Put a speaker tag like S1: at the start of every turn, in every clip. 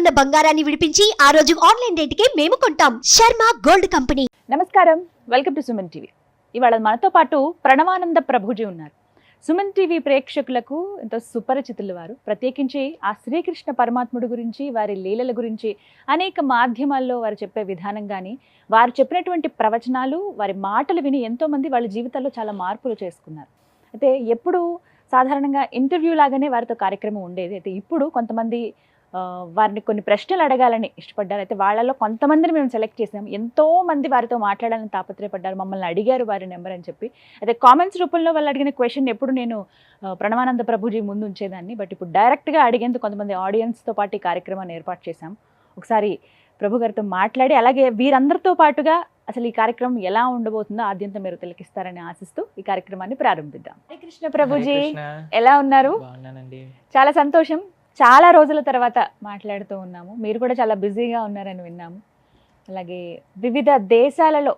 S1: ఉన్న బంగారాన్ని విడిపించి ఆ రోజు ఆన్లైన్ రేటుకే మేము కొంటాం. Sharma gold company.
S2: నమస్కారం, వెల్కమ్ టు సుమన్ టీవీ. ఇవాళ మనతో పాటు ప్రణవానంద ప్రభుజీ ఉన్నారు. సుమన్ టీవీ ప్రేక్షకులకు ఎంతో సుపరిచితులు వారు. ప్రత్యేకించి ఆ శ్రీకృష్ణ పరమాత్ముడి గురించి, వారి లీలల గురించి అనేక మాధ్యమాల్లో వారు చెప్పే విధానం కానీ, వారు చెప్పినటువంటి ప్రవచనాలు, వారి మాటలు విని ఎంతోమంది వాళ్ళ జీవితాల్లో చాలా మార్పులు చేసుకున్నారు. అయితే ఎప్పుడు సాధారణంగా ఇంటర్వ్యూ లాగానే వారితో కార్యక్రమం ఉండేది. అయితే ఇప్పుడు కొంతమంది వారిని కొన్ని ప్రశ్నలు అడగాలని ఇష్టపడ్డారు. అయితే వాళ్ళలో కొంతమందిని మేము సెలెక్ట్ చేసాం. ఎంతో మంది వారితో మాట్లాడాలని తాపత్రయపడ్డారు, మమ్మల్ని అడిగారు వారి నెంబర్ అని చెప్పి. అయితే కామెంట్స్ రూపంలో వాళ్ళు అడిగిన క్వశ్చన్ ఎప్పుడు నేను ప్రణవానంద ప్రభుజీ ముందు ఉంచేదాన్ని. బట్ ఇప్పుడు డైరెక్ట్గా అడిగేందుకు కొంతమంది ఆడియన్స్తో పాటు ఈ కార్యక్రమాన్ని ఏర్పాటు చేశాం. ఒకసారి ప్రభు గారితో మాట్లాడి, అలాగే వీరందరితో పాటుగా అసలు ఈ కార్యక్రమం ఎలా ఉండబోతుందో ఆద్యంతం మీరు తిలకిస్తారని ఆశిస్తూ ఈ కార్యక్రమాన్ని ప్రారంభిద్దాం. హరే కృష్ణ ప్రభుజీ, ఎలా ఉన్నారు? చాలా సంతోషం. చాలా రోజుల తర్వాత మాట్లాడుతూ ఉన్నాము. మీరు కూడా చాలా బిజీగా ఉన్నారని విన్నాము. అలాగే వివిధ దేశాలలో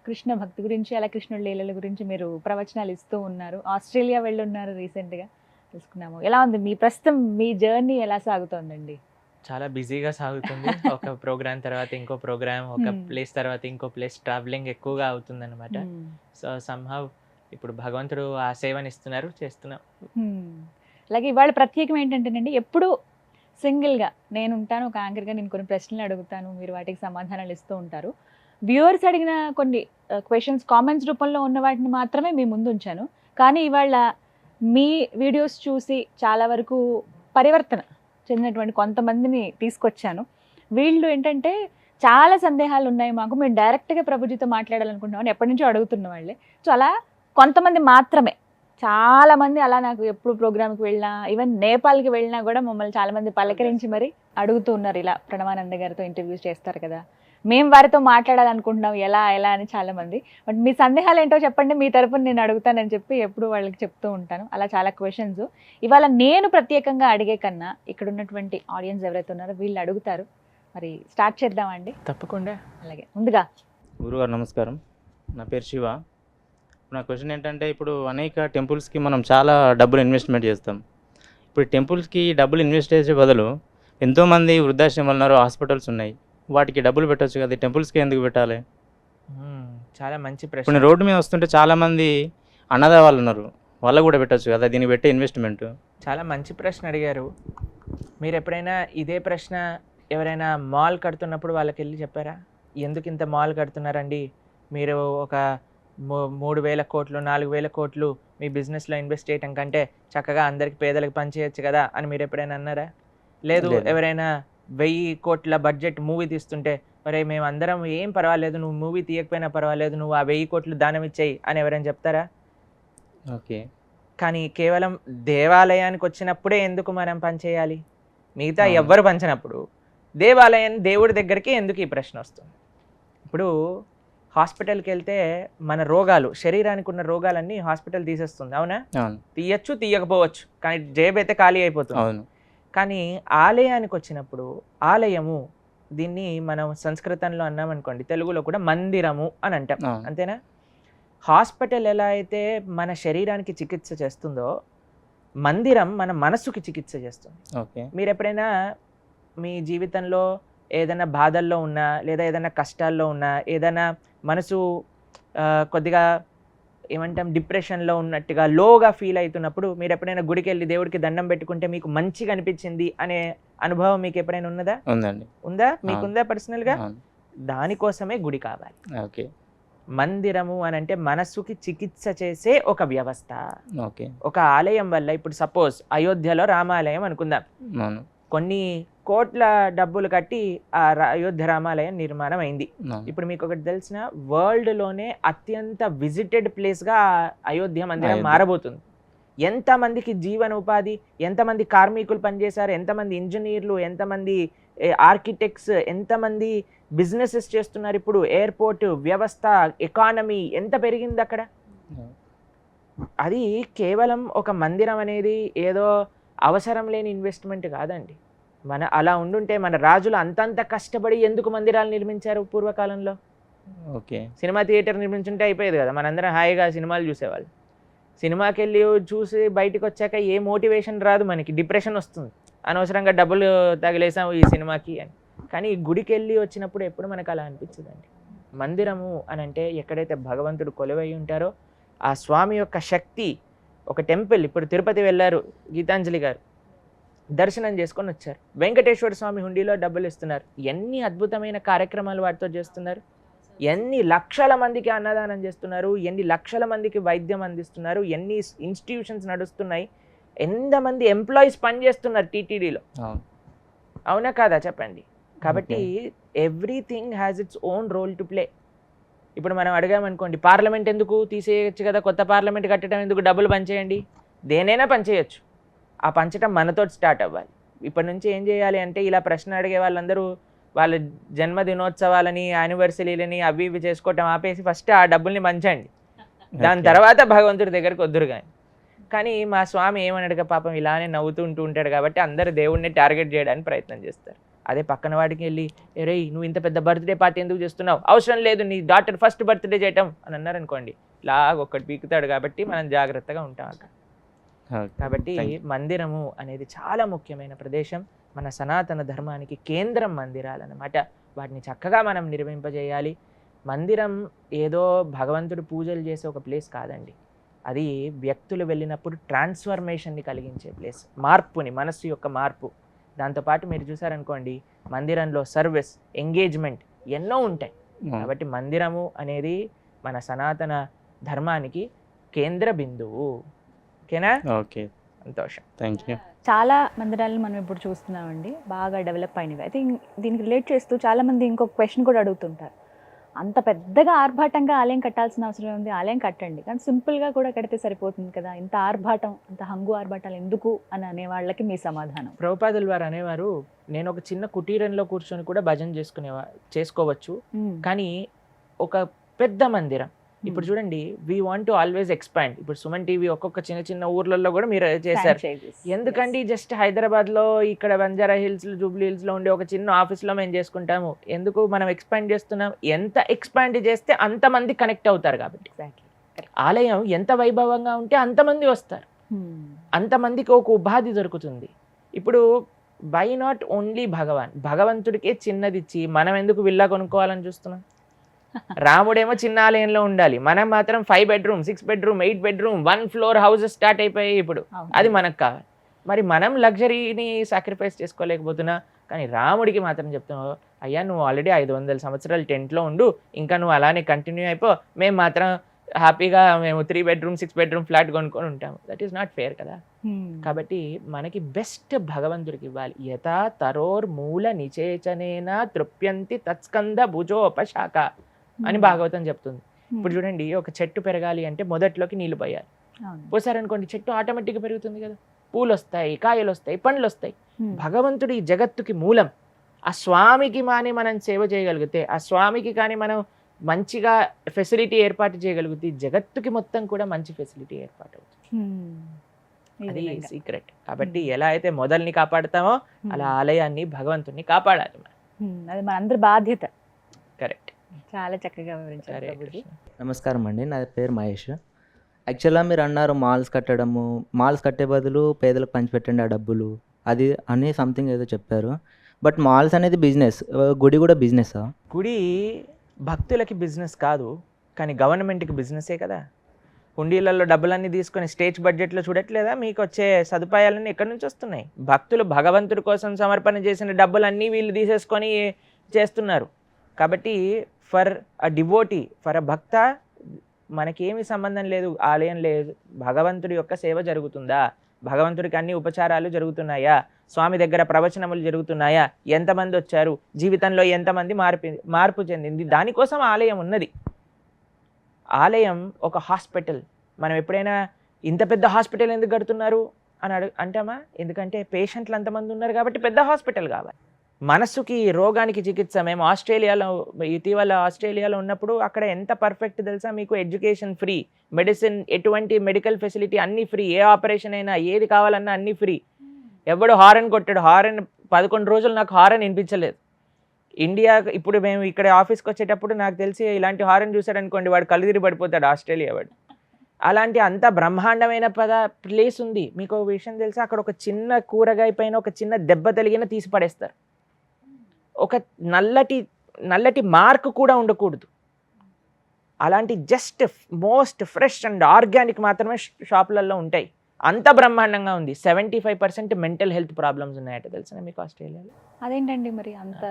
S2: కృష్ణ భక్తి గురించి, అలా కృష్ణుడి లీలల గురించి మీరు ప్రవచనాలు ఇస్తూ ఉన్నారు. ఆస్ట్రేలియా వెళ్ళి ఉన్నారు రీసెంట్గా, తెలుసుకున్నాము. ఎలా ఉంది మీ ప్రస్తుతం మీ జర్నీ, ఎలా సాగుతోందండి?
S3: చాలా బిజీగా సాగుతుంది. ఒక ప్రోగ్రామ్ తర్వాత ఇంకో ప్రోగ్రామ్, ఒక ప్లేస్ తర్వాత ఇంకో ప్లేస్, ట్రావెలింగ్ ఎక్కువగా అవుతుంది అనమాట. సో సమ్హౌ ఇప్పుడు భగవంతుడు ఆ సేవని ఇస్తున్నారు, చేస్తున్నాం.
S2: అలాగే ఇవాళ ప్రత్యేకం ఏంటంటేనండి, ఎప్పుడు సింగిల్గా నేను ఉంటాను, ఒక యాంకర్గా నేను కొన్ని ప్రశ్నలు అడుగుతాను, మీరు వాటికి సమాధానాలు ఇస్తూ ఉంటారు. వ్యూవర్స్ అడిగిన కొన్ని క్వశ్చన్స్ కామెంట్స్ రూపంలో ఉన్న వాటిని మాత్రమే మీ ముందు ఉంచాను. కానీ ఇవాళ మీ వీడియోస్ చూసి చాలా వరకు పరివర్తన చెందినటువంటి కొంతమందిని తీసుకొచ్చాను. వీళ్ళు ఏంటంటే చాలా సందేహాలు ఉన్నాయి మాకు, మేము డైరెక్ట్గా ప్రభుజీతో మాట్లాడాలనుకుంటున్నామని ఎప్పటి నుంచో అడుగుతున్న వాళ్ళే. సో అలా కొంతమంది మాత్రమే, చాలామంది అలా నాకు ఎప్పుడు ప్రోగ్రామ్కి వెళ్ళినా, ఈవెన్ నేపాల్కి వెళ్ళినా కూడా మమ్మల్ని చాలామంది పలకరించి మరి అడుగుతూ ఉన్నారు, ఇలా ప్రణవానంద గారితో ఇంటర్వ్యూస్ చేస్తారు కదా, మేము వారితో మాట్లాడాలనుకుంటున్నాం, ఎలా ఎలా అని చాలామంది. బట్ మీ సందేహాలు ఏంటో చెప్పండి, మీ తరపున నేను అడుగుతానని చెప్పి ఎప్పుడు వాళ్ళకి చెప్తూ ఉంటాను. అలా చాలా క్వశ్చన్స్ ఇవాళ నేను ప్రత్యేకంగా అడిగే కన్నా ఇక్కడ ఉన్నటువంటి ఆడియన్స్ ఎవరైతే ఉన్నారో వీళ్ళు అడుగుతారు. మరి స్టార్ట్ చేద్దామండి.
S3: తప్పకుండా.
S2: అలాగే ముందుగా
S4: గురుగారు నమస్కారం, నా పేరు శివ. నా క్వశ్చన్ ఏంటంటే, ఇప్పుడు అనేక టెంపుల్స్కి మనం చాలా డబ్బులు ఇన్వెస్ట్మెంట్ చేస్తాం. ఇప్పుడు టెంపుల్స్కి డబ్బులు ఇన్వెస్ట్ చేసే బదులు ఎంతోమంది వృద్ధాశ్రమాలు ఉన్నారు, హాస్పిటల్స్ ఉన్నాయి, వాటికి డబ్బులు పెట్టవచ్చు కదా, టెంపుల్స్కి ఎందుకు పెట్టాలి?
S3: చాలా మంచి ప్రశ్న.
S4: ఇప్పుడు రోడ్డు మీద వస్తుంటే చాలామంది అన్నద వాళ్ళు ఉన్నారు, వాళ్ళు కూడా పెట్టవచ్చు కదా, దీనికి పెట్టే ఇన్వెస్ట్మెంట్.
S3: చాలా మంచి ప్రశ్న అడిగారు. మీరు ఎప్పుడైనా ఇదే ప్రశ్న ఎవరైనా మాల్ కడుతున్నప్పుడు వాళ్ళకి వెళ్ళి చెప్పారా? ఎందుకు ఇంత మాల్ కడుతున్నారండి, మీరు ఒక 3,000 కోట్లు 4,000 కోట్లు మీ బిజినెస్లో ఇన్వెస్ట్ చేయటం కంటే చక్కగా అందరికి పేదలకు పనిచేయచ్చు కదా అని మీరు ఎప్పుడైనా అన్నారా? లేదు. ఎవరైనా 1,000 కోట్ల బడ్జెట్ మూవీ తీస్తుంటే, మరి మేము అందరం ఏం పర్వాలేదు, నువ్వు మూవీ తీయకపోయినా పర్వాలేదు, నువ్వు ఆ 1,000 కోట్లు దానం ఇచ్చేయి అని ఎవరైనా చెప్తారా?
S4: ఓకే.
S3: కానీ కేవలం దేవాలయానికి వచ్చినప్పుడే ఎందుకు మనం పనిచేయాలి? మిగతా ఎవ్వరు పంచినప్పుడు దేవాలయాన్ని దేవుడి దగ్గరికి ఎందుకు ఈ ప్రశ్న వస్తుంది? ఇప్పుడు హాస్పిటల్కి వెళ్తే మన రోగాలు, శరీరానికి ఉన్న రోగాలన్నీ హాస్పిటల్ తీసేస్తుంది, అవునా? తీయచ్చు, తీయకపోవచ్చు, కానీ జేబు అయితే ఖాళీ అయిపోతుంది.
S4: అవును.
S3: కానీ ఆలయానికి వచ్చినప్పుడు, ఆలయము దీన్ని మనం సంస్కృతంలో అన్నామనుకోండి, తెలుగులో కూడా మందిరము అని అంటాం, అంతేనా? హాస్పిటల్ ఎలా అయితే మన శరీరానికి చికిత్స చేస్తుందో, మందిరం మన మనసుకి చికిత్స చేస్తుంది.
S4: ఓకే.
S3: మీరు ఎప్పుడైనా మీ జీవితంలో ఏదైనా బాధల్లో ఉన్నా, లేదా ఏదైనా కష్టాల్లో ఉన్నా, ఏదైనా మనసు కొద్దిగా ఏమంటాం డిప్రెషన్లో ఉన్నట్టుగా లోగా ఫీల్ అవుతున్నప్పుడు మీరు ఎప్పుడైనా గుడికి వెళ్ళి దేవుడికి దండం పెట్టుకుంటే మీకు మంచిగా అనిపించింది అనే అనుభవం మీకు ఎప్పుడైనా ఉన్నదా?
S4: ఉందండి.
S3: ఉందా? మీకుందా పర్సనల్గా? దానికోసమే గుడి కావాలి.
S4: ఓకే.
S3: మందిరము అని అంటే మనస్సుకి చికిత్స చేసే ఒక వ్యవస్థ.
S4: ఓకే.
S3: ఒక ఆలయం వల్ల, ఇప్పుడు సపోజ్ అయోధ్యలో రామాలయం అనుకుందాం, కొన్ని కోట్ల డబ్బులు కట్టి ఆ అయోధ్య రామాలయం నిర్మాణం అయింది. ఇప్పుడు మీకు ఒకటి తెలిసిన, వరల్డ్లోనే అత్యంత విజిటెడ్ ప్లేస్గా అయోధ్య మందిరం మారబోతుంది. ఎంతమందికి జీవన ఉపాధి, ఎంతమంది కార్మికులు పనిచేశారు, ఎంతమంది ఇంజనీర్లు, ఎంతమంది ఆర్కిటెక్ట్స్, ఎంతమంది బిజినెసెస్ చేస్తున్నారు. ఇప్పుడు ఎయిర్పోర్ట్ వ్యవస్థ, ఎకానమీ ఎంత పెరిగింది అక్కడ. అది కేవలం ఒక మందిరం అనేది ఏదో అవసరం లేని ఇన్వెస్ట్మెంట్ కాదండి. మన అలా ఉండుంటే మన రాజులు అంతంత కష్టపడి ఎందుకు మందిరాలు నిర్మించారు పూర్వకాలంలో?
S4: ఓకే.
S3: సినిమా థియేటర్ నిర్మించుంటే అయిపోయేది కదా, మనందరం హాయిగా సినిమాలు చూసేవాళ్ళు. సినిమాకి వెళ్ళి చూసి బయటకు వచ్చాక ఏ మోటివేషన్ రాదు, మనకి డిప్రెషన్ వస్తుంది. అనవసరంగా డబ్బులు తగిలేసాం ఈ సినిమాకి అని. కానీ గుడికి వెళ్ళి వచ్చినప్పుడు ఎప్పుడు మనకు అలా అనిపించదండి. మందిరము అని అంటే ఎక్కడైతే భగవంతుడు కొలువై ఉంటారో ఆ స్వామి యొక్క శక్తి, ఒక టెంపుల్. ఇప్పుడు తిరుపతి వెళ్ళారు గీతాంజలి గారు, దర్శనం చేసుకొని వచ్చారు. వెంకటేశ్వర స్వామి హుండీలో డబ్బులు ఇస్తున్నారు. ఎన్ని అద్భుతమైన కార్యక్రమాలు వాటితో చేస్తున్నారు, ఎన్ని లక్షల మందికి అన్నదానం చేస్తున్నారు, ఎన్ని లక్షల మందికి వైద్యం అందిస్తున్నారు, ఎన్ని ఇన్స్టిట్యూషన్స్ నడుస్తున్నాయి, ఎంతమంది ఎంప్లాయీస్ పనిచేస్తున్నారు టీటీడీలో. అవునా కాదా చెప్పండి. కాబట్టి everything has its own role to play. ఇప్పుడు మనం అడిగామనుకోండి, పార్లమెంట్ ఎందుకు తీసేయచ్చు కదా, కొత్త పార్లమెంట్ కట్టడం ఎందుకు, డబ్బులు పంచేయండి. దేనైనా పంచేయచ్చు, ఆ పంచడం మనతో స్టార్ట్ అవ్వాలి. ఇప్పటి నుంచి ఏం చేయాలి అంటే, ఇలా ప్రశ్న అడిగే వాళ్ళందరూ వాళ్ళ జన్మదినోత్సవాలని యానివర్సరీలని అవి ఇవి చేసుకోవటం ఆపేసి ఫస్ట్ ఆ డబ్బుల్ని పంచండి, దాని తర్వాత భగవంతుడి దగ్గరికి వద్దురు. కానీ మా స్వామి ఏమన్నాడుగా పాపం, ఇలానే నవ్వుతూ ఉంటాడు కాబట్టి అందరు దేవుడిని టార్గెట్ చేయడానికి ప్రయత్నం చేస్తారు. అదే పక్కన వాడికి వెళ్ళి, రే నువ్వు ఇంత పెద్ద బర్త్డే పార్టీ ఎందుకు చేస్తున్నావు, అవసరం లేదు, నీ డాటర్ ఫస్ట్ బర్త్డే చేయటం అని అన్నారనుకోండి, ఇలాగ ఒక్కటి పీకుతాడు. కాబట్టి మనం జాగ్రత్తగా ఉంటాం అక్కడ. కాబట్టి మందిరము అనేది చాలా ముఖ్యమైన ప్రదేశం. మన సనాతన ధర్మానికి కేంద్రం మందిరాలు అన్నమాట. వాటిని చక్కగా మనం నిర్మింపజేయాలి. మందిరం ఏదో భగవంతుడు పూజలు చేసే ఒక ప్లేస్ కాదండి. అది వ్యక్తులు వెళ్ళినప్పుడు ట్రాన్స్ఫర్మేషన్ని కలిగించే ప్లేస్, మార్పుని, మనస్సు యొక్క మార్పు. దాంతోపాటు మీరు చూసారనుకోండి, మందిరంలో సర్వీస్, ఎంగేజ్మెంట్ ఎన్నో ఉంటాయి. కాబట్టి మందిరము అనేది మన సనాతన ధర్మానికి కేంద్ర బిందువు. ఓకేనా? ఓకే, సంతోషం, థ్యాంక్ యూ.
S2: చాలా మందిరాలను మనం ఇప్పుడు చూస్తున్నామండి, బాగా డెవలప్ అయినవి. అయితే దీనికి రిలేట్ చేస్తూ చాలామంది ఇంకొక క్వశ్చన్ కూడా అడుగుతుంటారు, అంత పెద్దగా ఆర్భాటంగా ఆలయం కట్టాల్సిన అవసరం ఉంది, ఆలయం కట్టండి కానీ సింపుల్గా కూడా కడితే సరిపోతుంది కదా, ఇంత ఆర్భాటం, అంత హంగు ఆర్భాటాలు ఎందుకు అని అనే వాళ్ళకి మీ సమాధానం?
S3: ప్రభుపాదుల వారు అనేవారు, నేను ఒక చిన్న కుటీరంలో కూర్చొని కూడా భజన చేసుకోవచ్చు, కానీ ఒక పెద్ద మందిరం. ఇప్పుడు చూడండి, we want to always expand. ఇప్పుడు సుమన్ టీవీ ఒక్కొక్క చిన్న చిన్న ఊర్లలో కూడా మీరు చేశారు. ఎందుకండి జస్ట్ హైదరాబాద్లో ఇక్కడ బంజారా హిల్స్, జూబ్లీ హిల్స్లో ఉండే ఒక చిన్న ఆఫీస్లో మేము చేసుకుంటాము, ఎందుకు మనం ఎక్స్పాండ్ చేస్తున్నాం? ఎంత ఎక్స్పాండ్ చేస్తే అంతమంది కనెక్ట్ అవుతారు. కాబట్టి ఆలయం ఎంత వైభవంగా ఉంటే అంతమంది వస్తారు, అంతమందికి ఒక ఉపాధి దొరుకుతుంది. ఇప్పుడు వై నాట్ ఓన్లీ భగవంతుడికే చిన్నది ఇచ్చి మనం ఎందుకు విల్లా కొనుక్కోవాలని చూస్తున్నాం? రాముడేమో చిన్న ఆలయంలో ఉండాలి, మనం మాత్రం 5 bedroom 6 bedroom 8 bedroom 1 floor houses start అయిపోయాయి ఇప్పుడు. అది మనకు కావాలి. మరి మనం లగ్జరీని సాక్రిఫైస్ చేసుకోలేకపోతున్నా, కానీ రాముడికి మాత్రం చెప్తున్నావు, అయ్యా నువ్వు ఆల్రెడీ 500 సంవత్సరాలు టెంట్లో ఉండు, ఇంకా నువ్వు అలానే కంటిన్యూ అయిపో, మేము మాత్రం హ్యాపీగా మేము 3 bedroom 6 bedroom ఫ్లాట్ కొనుక్కొని ఉంటాము. దట్ ఈస్ నాట్ ఫేర్ కదా. కాబట్టి మనకి బెస్ట్ భగవంతుడికి ఇవ్వాలి. యథా తరోర్ మూల నిచేచనేన తృప్యంతి తత్స్కంద భుజోపశాఖ అని భాగవతం చెప్తుంది. ఇప్పుడు చూడండి, ఒక చెట్టు పెరగాలి అంటే మొదట్లోకి నీళ్లు పోయాలి. పోసారనుకోండి, చెట్టు ఆటోమేటిక్గా పెరుగుతుంది కదా, పూలు వస్తాయి, కాయలు వస్తాయి, పండ్లు వస్తాయి. భగవంతుడు ఈ జగత్తుకి మూలం. ఆ స్వామికి కానీ మనం సేవ చేయగలిగితే, ఆ స్వామికి కానీ మనం మంచిగా ఫెసిలిటీ ఏర్పాటు చేయగలిగితే, జగత్తుకి మొత్తం కూడా మంచి ఫెసిలిటీ ఏర్పాటు అవుతుంది. అది సీక్రెట్. కాబట్టి ఎలా అయితే మొదల్ని కాపాడుతామో అలా ఆలయాన్ని, భగవంతుడిని కాపాడాలి మనం.
S2: అది మనందరి బాధ్యత.
S3: కరెక్ట్.
S2: చాలా చక్కగా వివరించారు.
S5: నమస్కారం అండి, నా పేరు మహేష్. యాక్చువల్గా మీరు అన్నారు మాల్స్ కట్టడము, మాల్స్ కట్టే బదులు పేదలకు పంచిపెట్టండి ఆ డబ్బులు, అది అని సంథింగ్ ఏదో చెప్పారు. బట్ మాల్స్ అనేది బిజినెస్, గుడి కూడా బిజినెస్సా?
S3: గుడి భక్తులకి బిజినెస్ కాదు, కానీ గవర్నమెంట్కి బిజినెసే కదా. హుండీలలో డబ్బులన్నీ తీసుకొని స్టేట్ బడ్జెట్లో చూడట్లేదా మీకు వచ్చే సదుపాయాలన్నీ ఎక్కడి నుంచి వస్తున్నాయి? భక్తులు భగవంతుడి కోసం సమర్పణ చేసిన డబ్బులన్నీ వీళ్ళు తీసేసుకొని చేస్తున్నారు. కాబట్టి for a devotee, for a భక్త మనకేమీ సంబంధం లేదు, ఆలయం లేదు, భగవంతుడి యొక్క సేవ జరుగుతుందా, భగవంతుడికి అన్ని ఉపచారాలు జరుగుతున్నాయా, స్వామి దగ్గర ప్రవచనములు జరుగుతున్నాయా, ఎంతమంది వచ్చారు, జీవితంలో ఎంతమంది మార్పు చెందింది, దానికోసం ఆలయం ఉన్నది. ఆలయం ఒక హాస్పిటల్. మనం ఎప్పుడైనా ఇంత పెద్ద హాస్పిటల్ ఎందుకు కడుతున్నారు అని అంటామా? ఎందుకంటే పేషెంట్లు అంతమంది ఉన్నారు కాబట్టి పెద్ద హాస్పిటల్ కావాలి. మనస్సుకి రోగానికి చికిత్స. మేము ఇటీవల ఆస్ట్రేలియాలో ఉన్నప్పుడు అక్కడ ఎంత పర్ఫెక్ట్ తెలుసా మీకు? ఎడ్యుకేషన్ ఫ్రీ, మెడిసిన్, ఎటువంటి మెడికల్ ఫెసిలిటీ అన్నీ ఫ్రీ, ఏ ఆపరేషన్ అయినా ఏది కావాలన్నా అన్నీ ఫ్రీ. ఎవడు హారన్ కొట్టాడు, హారన్ 11 రోజులు నాకు హారన్ వినిపించలేదు. ఇండియా ఇప్పుడు మేము ఇక్కడ ఆఫీస్కి వచ్చేటప్పుడు నాకు తెలిసి ఇలాంటి హారన్ చూసాడు అనుకోండి, వాడు కళ్ళు తిరిగి పడిపోతాడు ఆస్ట్రేలియా వాడు. అలాంటి అంత బ్రహ్మాండమైన ప్లేస్ ఉంది. మీకు ఒక విషయం తెలుసా, అక్కడ ఒక చిన్న కూరగాయ పైన ఒక చిన్న దెబ్బ తగిలిన తీసి పడేస్తారు. ఒక నల్లటి మార్క్ కూడా ఉండకూడదు. అలాంటి just most fresh and organic మాత్రమే షాపులలో ఉంటాయి. అంత బ్రహ్మాండంగా ఉంది. 75% మెంటల్ హెల్త్ ప్రాబ్లమ్స్ ఉన్నాయట తెలుసా మీకు ఆస్ట్రేలియాలో.
S2: అదేంటండి మరి అంత?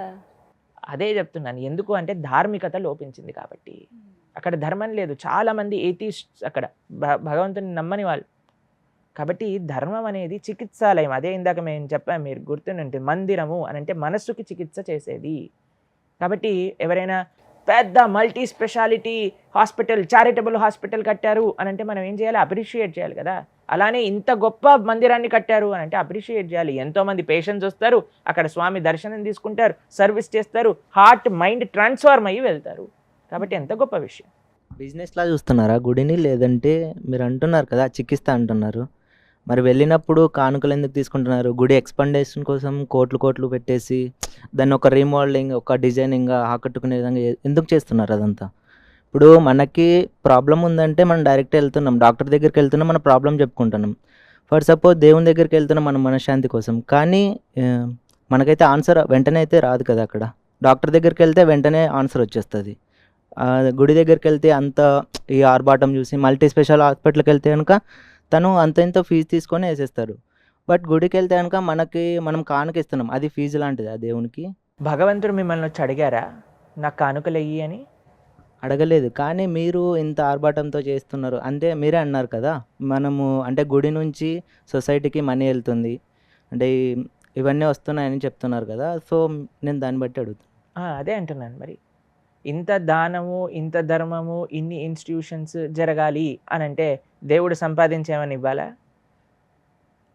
S3: అదే చెప్తున్నాను, ఎందుకు అంటే ధార్మికత లోపించింది కాబట్టి. అక్కడ ధర్మం లేదు. చాలామంది ఏథిస్ట్స్ అక్కడ, భగవంతుని నమ్మని వాళ్ళు. కాబట్టి ధర్మం అనేది చికిత్సాలయం. అదే ఇందాక మేము చెప్పాము, మీరు గుర్తుంటే మందిరము అని అంటే మనస్సుకి చికిత్స చేసేది. కాబట్టి ఎవరైనా పెద్ద multi speciality hospital, charitable hospital కట్టారు అని అంటే మనం ఏం చేయాలి? అప్రిషియేట్ చేయాలి కదా. అలానే ఇంత గొప్ప మందిరాన్ని కట్టారు అని అంటే అప్రిషియేట్ చేయాలి. ఎంతోమంది పేషెంట్స్ వస్తారు, అక్కడ స్వామి దర్శనం తీసుకుంటారు, సర్వీస్ చేస్తారు, హార్ట్ మైండ్ ట్రాన్స్ఫార్మ్ అయ్యి వెళ్తారు. కాబట్టి ఎంత గొప్ప విషయం.
S5: బిజినెస్లా చూస్తున్నారా గుడిని? లేదంటే మీరు అంటున్నారు కదా చికిత్స అంటున్నారు, మరి వెళ్ళినప్పుడు కానుకలు ఎందుకు తీసుకుంటున్నారు? గుడి ఎక్స్పాండేషన్ కోసం కోట్లు పెట్టేసి దాన్ని ఒక రీమోడలింగ్, ఒక డిజైనింగ్గా ఆకట్టుకునే విధంగా ఎందుకు చేస్తున్నారు అదంతా? ఇప్పుడు మనకి ప్రాబ్లం ఉందంటే మనం డైరెక్ట్ వెళ్తున్నాం, డాక్టర్ దగ్గరికి వెళ్తున్నాం, మన ప్రాబ్లం చెప్పుకుంటున్నాం. ఫర్ సపోజ్ దేవుని దగ్గరికి వెళ్తున్నాం మన మనశ్శాంతి కోసం, కానీ మనకైతే ఆన్సర్ వెంటనే అయితే రాదు కదా. అక్కడ డాక్టర్ దగ్గరికి వెళ్తే వెంటనే ఆన్సర్ వచ్చేస్తుంది. గుడి దగ్గరికి వెళ్తే అంత ఈ ఆర్భాటం చూసి, మల్టీ స్పెషల్ హాస్పిటల్కి వెళ్తే కనుక తను అంత ఇంత ఫీజు తీసుకొని వేసేస్తారు. బట్ గుడికి వెళ్తే కనుక మనం కానుక ఇస్తున్నాం, అది ఫీజు లాంటిది ఆ దేవునికి.
S3: భగవంతుడు మిమ్మల్ని వచ్చి అడిగారా నాకు కానుకలు వెయ్యి అని?
S5: అడగలేదు. కానీ మీరు ఇంత ఆర్భాటంతో చేస్తున్నారు అంటే మీరే అన్నారు కదా, మనము అంటే గుడి నుంచి సొసైటీకి మనీ వెళ్తుంది అంటే ఇవన్నీ వస్తున్నాయని చెప్తున్నారు కదా. సో నేను దాన్ని బట్టి అడుగుతాను.
S3: అదే అంటున్నాను. మరి ఇంత దానము, ఇంత ధర్మము, ఇన్ని ఇన్స్టిట్యూషన్స్ జరగాలి అని అంటే దేవుడు సంపాదించేమని ఇవ్వాలా?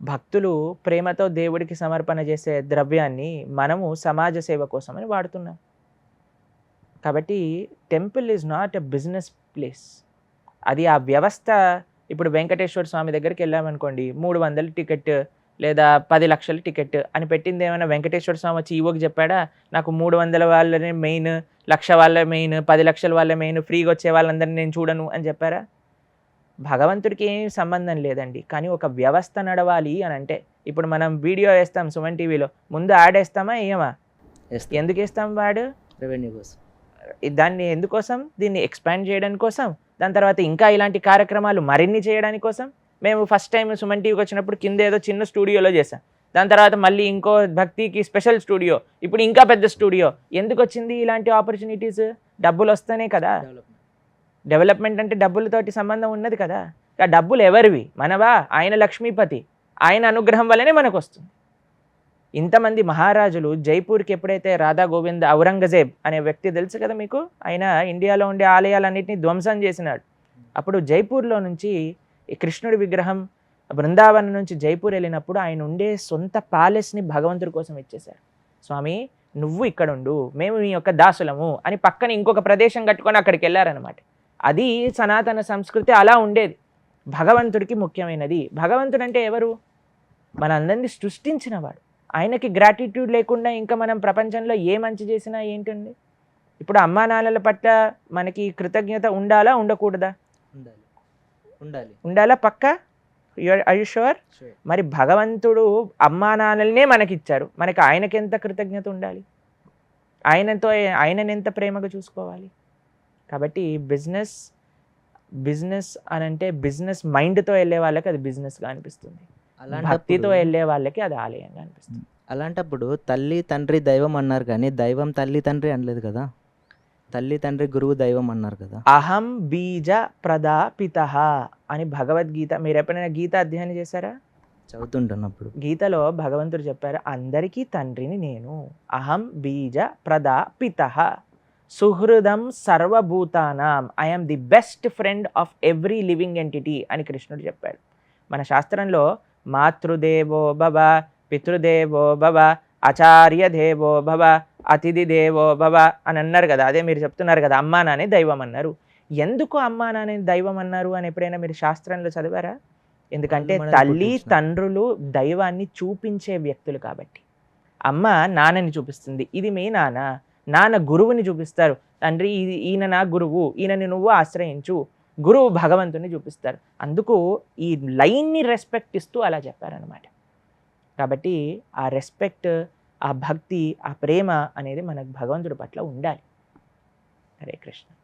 S3: భక్తులు ప్రేమతో దేవుడికి సమర్పణ చేసే ద్రవ్యాన్ని మనము సమాజ సేవ కోసమని వాడుతున్నాం. కాబట్టి temple is not a business place. అది ఆ వ్యవస్థ. ఇప్పుడు వెంకటేశ్వర స్వామి దగ్గరికి వెళ్ళామనుకోండి, 300 టికెట్ లేదా 10 లక్షల టికెట్ అని పెట్టింది ఏమైనా వెంకటేశ్వర స్వామి వచ్చి ఈవోకి చెప్పాడా నాకు 300 వాళ్ళనే మెయిన్, 1,00,000 వాళ్ళే మెయిన్, 10 లక్షల వాళ్ళే మెయిన్, ఫ్రీగా వచ్చే వాళ్ళందరినీ నేను చూడను అని చెప్పారా? భగవంతుడికి ఏం సంబంధం లేదండి. కానీ ఒక వ్యవస్థ నడవాలి అని అంటే, ఇప్పుడు మనం వీడియో వేస్తాం సుమన్ టీవీలో, ముందు యాడ్ వేస్తామా వేయమా? ఎందుకు వేస్తాం? వాడు
S5: రెవెన్యూ కోసం.
S3: దాన్ని ఎందుకోసం? దీన్ని ఎక్స్పాండ్ చేయడానికి కోసం, దాని తర్వాత ఇంకా ఇలాంటి కార్యక్రమాలు మరిన్ని చేయడానికి కోసం. మేము ఫస్ట్ టైం సుమన్ టీవీకి వచ్చినప్పుడు కింద ఏదో చిన్న స్టూడియోలో చేసాం, దాని తర్వాత మళ్ళీ ఇంకో భక్తికి స్పెషల్ స్టూడియో, ఇప్పుడు ఇంకా పెద్ద స్టూడియో. ఎందుకు వచ్చింది ఇలాంటి ఆపర్చునిటీస్? డబ్బులు వస్తేనే కదా. డెవలప్మెంట్ అంటే డబ్బులతోటి సంబంధం ఉన్నది కదా. ఆ డబ్బులు ఎవరివి? మనవా? ఆయన లక్ష్మీపతి, ఆయన అనుగ్రహం వల్లనే మనకు వస్తుంది. ఇంతమంది మహారాజులు జైపూర్కి ఎప్పుడైతే రాధా గోవింద్ ఔరంగజేబ్ అనే వ్యక్తి తెలుసు కదా మీకు, ఆయన ఇండియాలో ఉండే ఆలయాలన్నింటినీ ధ్వంసం చేసినాడు. అప్పుడు జైపూర్లో నుంచి ఈ కృష్ణుడి విగ్రహం బృందావనం నుంచి జైపూర్ వెళ్ళినప్పుడు ఆయన ఉండే సొంత ప్యాలెస్ని భగవంతుడి కోసం ఇచ్చేశారు. స్వామి నువ్వు ఇక్కడ ఉండు, మేము మీ యొక్క దాసులము అని పక్కన ఇంకొక ప్రదేశం కట్టుకొని అక్కడికి వెళ్ళారనమాట. అది సనాతన సంస్కృతి అలా ఉండేది. భగవంతుడికి ముఖ్యమైనది. భగవంతుడు అంటే ఎవరు? మనందరినీ సృష్టించినవాడు. ఆయనకి గ్రాటిట్యూడ్ లేకుండా ఇంకా మనం ప్రపంచంలో ఏ మంచి చేసినా ఏంటండి? ఇప్పుడు అమ్మా నాన్నల పట్ల మనకి కృతజ్ఞత ఉండాలా ఉండకూడదా? ఉండాలా పక్క. Are you sure? మరి భగవంతుడు అమ్మా నాన్నలనే మనకిచ్చారు, మనకి ఆయనకి ఎంత కృతజ్ఞత ఉండాలి? ఆయనని ఎంత ప్రేమగా చూసుకోవాలి? కాబట్టి బిజినెస్ అని అంటే బిజినెస్ మైండ్తో వెళ్ళే వాళ్ళకి అది బిజినెస్గా అనిపిస్తుంది, భక్తితో వెళ్ళే వాళ్ళకి అది ఆలయంగా అనిపిస్తుంది.
S5: అలాంటప్పుడు తల్లి తండ్రి దైవం అన్నారు, కానీ దైవం తల్లి తండ్రి అనలేదు కదా. తల్లి తండ్రి గురువు దైవం అన్నారు కదా.
S3: అహం బీజ ప్రదాపితః అని భగవద్గీత. మీరు ఎప్పుడైనా గీత అధ్యయనం చేశారా?
S5: చదువుతుంటున్నప్పుడు
S3: గీతలో భగవంతుడు చెప్పారు, అందరికీ తండ్రిని నేను. అహం బీజ ప్రదాపితః సుహృదం సర్వభూతానాం, I'm the best friend of every living entity అని కృష్ణుడు చెప్పాడు. మన శాస్త్రంలో మాతృదేవో భవ, పితృదేవో భవ, ఆచార్య దేవో భవ, అతిథి దేవో భవ అని అన్నారు కదా. అదే మీరు చెప్తున్నారు కదా అమ్మా నానే దైవం అన్నారు. ఎందుకు అమ్మా నానే దైవం అన్నారు అని ఎప్పుడైనా మీరు శాస్త్రంలో చదివారా? ఎందుకంటే తల్లి తండ్రులు దైవాన్ని చూపించే వ్యక్తులు కాబట్టి. అమ్మ నాన్నని చూపిస్తుంది, ఇది మీ నాన్న. నాన్న గురువుని చూపిస్తారు, తండ్రి ఈయన నా గురువు, ఈయనని నువ్వు ఆశ్రయించు గురువు భగవంతుని చూపిస్తారు. అందుకు ఈ లైన్ని రెస్పెక్ట్ ఇస్తూ అలా చెప్పారనమాట. కాబట్టి ఆ రెస్పెక్ట్, ఆ భక్తి, ఆ ప్రేమ అనేది మనకు భగవంతుడి పట్ల ఉండాలి. హరే కృష్ణ.